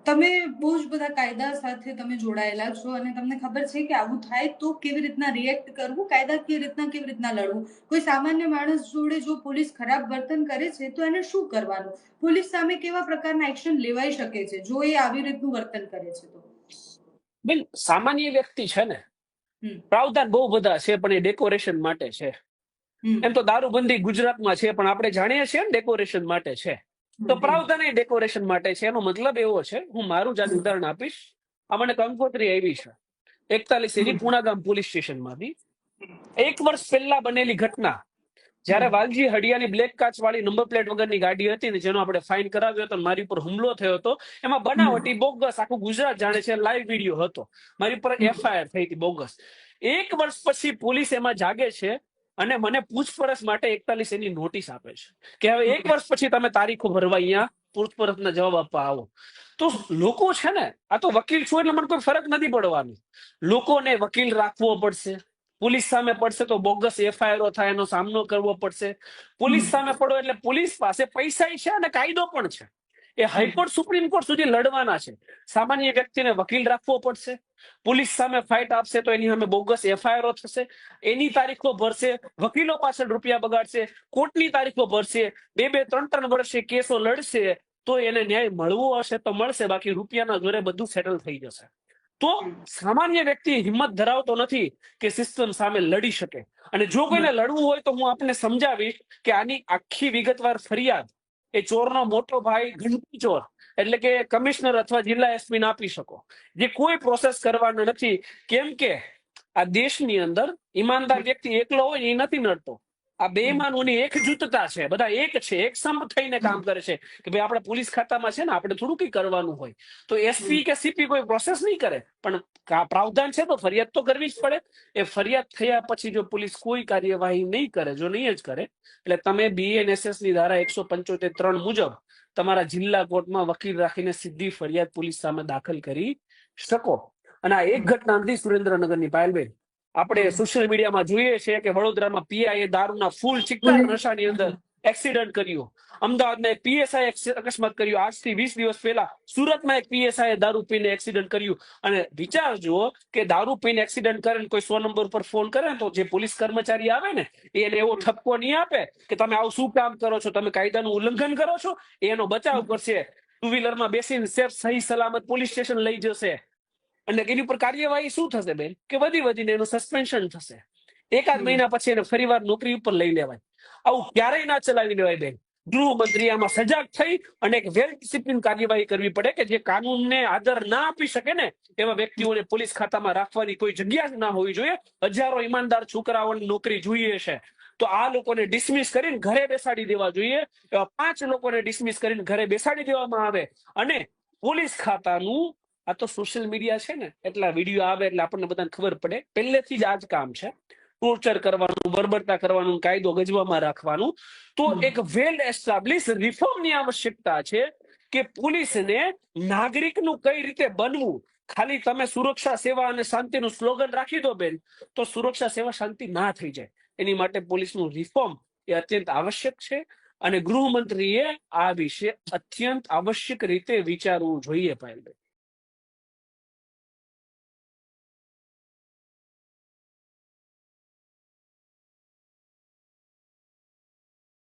તમે બહુ જ બધા કાયદા સાથે તમે જોડાયેલા છો અને તમને ખબર છે કે આવું થાય તો કેવી રીતના રિએક્ટ કરવું, કાયદાકીય કેવી રીતના લડવું. કોઈ સામાન્ય માણસ જોડે જો પોલીસ ખરાબ વર્તન કરે છે તો એને શું કરવાનું, પોલીસ સામે કેવા પ્રકારના એક્શન લેવાઈ શકે છે જો એ આવી રીતનું વર્તન કરે છે તો? બેન, સામાન્ય વ્યક્તિ છે ને, હમ પ્રાવધાન બહુ બધા છે પણ એ ડેકોરેશન માટે છે. એમ તો દારૂબંધી ગુજરાતમાં છે પણ આપણે જાણીએ છીએ ને ડેકોરેશન માટે છે. તો પ્રાવધાન એ ડેકોરેશન માટે છે. એનો મતલબ એવો છે, હું મારું જ આનું ઉદાહરણ આપીશ. આ મને કંકોત્રી આવી છે 41 એની પૂણાગામ પોલીસ સ્ટેશન માંથી. 1 વર્ષ પહેલા બનેલી ઘટના, જયારે વાલજી હડિયાની બ્લેક કાચ વાળી નંબર પ્લેટ વગરની ગાડી હતી ને, જેનો આપણે ફાઇન કરાવ્યો હતો, મારી ઉપર હુમલો થયો હતો. એમાં બનાવટી બોગસ, આખું ગુજરાત જાણે છે, લાઈવ વિડીયો હતો. મારી ઉપર FIR થઈ હતી બોગસ. 1 વર્ષ પછી પોલીસ એમાં જાગે છે અને મને પૂછપરછ માટે 41 એની નોટિસ આપે છે કે હવે 1 વર્ષ પછી તમે તારીખો ભરવા અહીંયા પૂછપરછના જવાબ આપવા આવો. તો લોકો છે ને, આ તો વકીલ છું એટલે મને કોઈ ફરક નથી પડવાનો. લોકોને વકીલ રાખવો પડશે, પોલીસ સામે પડશે તો બોગસ FIR થાય, એનો સામનો કરવો પડશે. પોલીસ સામે પડો એટલે પોલીસ પાસે પૈસા છે અને કાયદો પણ છે. એ હાઈકોર્ટ સુપ્રીમ કોર્ટ સુધી લડવાના છે. સામાન્ય વ્યક્તિને વકીલ રાખવો પડશે. પોલીસ સામે ફાઇટ આપશે તો એની સામે બોગસ FIR થશે, એની તારીખો ભરશે, વકીલો પાછળ રૂપિયા બગાડશે, કોર્ટની તારીખો ભરશે, 2-2, 3-3 વર્ષે કેસો લડશે. તો એને ન્યાય મળવો હશે તો મળશે, બાકી રૂપિયાના જોરે બધું સેટલ થઈ જશે. તો સામાન્ય વ્યક્તિ હિંમત ધરાવતો નથી કે સિસ્ટમ સામે લડી શકે. અને જો કોઈને લડવું હોય તો હું આપને સમજાવીશ કે આની આખી વિગતવાર ફરિયાદ એ ચોરનો મોટો ભાઈ ઘંટી ચોર એટલે કે કમિશનર અથવા જિલ્લા SP ને આપી શકો, જે કોઈ પ્રોસેસ કરવાનો નથી. કેમ કે આ દેશની અંદર ઈમાનદાર વ્યક્તિ એકલો હોય એ નથી નડતો. આ બે માનવની એકજૂથતા છે, બધા એક છે, એક સંપ થઈને કામ કરે છે કે ભાઈ આપણે પોલીસ ખાતામાં છે ને, આપણે થોડું કઈ કરવાનું હોય તો SP કે CP કોઈ પ્રોસેસ નહીં કરે, પણ પ્રાવધાન છે તો ફરિયાદ તો કરવી જ પડે. એ ફરિયાદ થયા પછી જો પોલીસ કોઈ કાર્યવાહી નહીં કરે, જો નહીં જ કરે, એટલે તમે BNSS ની ધારા 175(3) મુજબ તમારા જિલ્લા કોર્ટમાં વકીલ રાખીને સીધી ફરિયાદ પોલીસ સામે દાખલ કરી શકો. અને આ એક ઘટના નથી સુરેન્દ્રનગરની, પાયલબેન. આપણે સોશિયલ મીડિયામાં જોઈએ છીએ કે વડોદરામાં PI એ દારૂના ફૂલ ચિક્કાર નશાની અંદર એક્સિડન્ટ કર્યું. અમદાવાદમાં એક PSI અકસ્માત કર્યું. આજથી 20 દિવસ પહેલા સુરતમાં એક PSI દારૂ પીને એક્સિડન્ટ કર્યું. અને વિચાર જુઓ કે દારૂ પીને એક્સિડન્ટ કરે ને કોઈ 100 નંબર પર ફોન કરે ને, તો જે પોલીસ કર્મચારી આવે ને, એને એવો ઠપકો નહીં આપે કે તમે આવું શું કામ કરો છો, તમે કાયદાનું ઉલ્લંઘન કરો છો. એનો બચાવ કરશે, 2 વ્હીલરમાં બેસીને સેફ સહી સલામત પોલીસ સ્ટેશન લઈ જશે. અને એની ઉપર કાર્યવાહી શું થશે બેન, કે વધીને એનું સસ્પેન્શન થશે. 1 મહિના પછી એને ફરીવાર નોકરી ઉપર લઈ લેવાય. આવું ક્યારેય ના ચલાવી લેવાય બેન. ગૃહમંત્રી આમાં સજાગ થઈ અને એક વેલ ડિસિપ્લિન કાર્યવાહી કરવી પડે કે જે કાનૂનને આદર ના આપી શકે ને, એવા વ્યક્તિઓને પોલીસ ખાતામાં રાખવાની કોઈ જગ્યા જ ના હોવી જોઈએ. હજારો ઈમાનદાર છોકરાઓની નોકરી જોઈએ છે, તો આ લોકોને ડિસમિસ કરીને ઘરે બેસાડી દેવા જોઈએ. એવા 5 લોકોને ડિસમિસ કરીને ઘરે બેસાડી દેવામાં આવે. અને પોલીસ ખાતાનું, આ તો સોશિયલ મીડિયા છે ને, એટલા વિડીયો આવે એટલે આપણને બધાને ખબર પડે. પહેલેથી જ આ જ કામ છે, ટોર્ચર કરવાનું, બર્બરતા કરવાનું, કાયદો ગજવામાં રાખવાનું. તો એક વેલ એસ્ટાબ્લિશ રિફોર્મની આવશ્યકતા છે કે પોલીસને નાગરિકનું કઈ રીતે બનવું. ખાલી તમે સુરક્ષા, સેવા અને શાંતિનું સ્લોગન રાખી દો બેન, તો સુરક્ષા, સેવા, શાંતિ ના થઈ જાય. એની માટે પોલીસનું રિફોર્મ એ અત્યંત આવશ્યક છે. અને ગૃહમંત્રીએ આ વિશે અત્યંત આવશ્યક રીતે વિચારવું જોઈએ. પાયલભાઈ,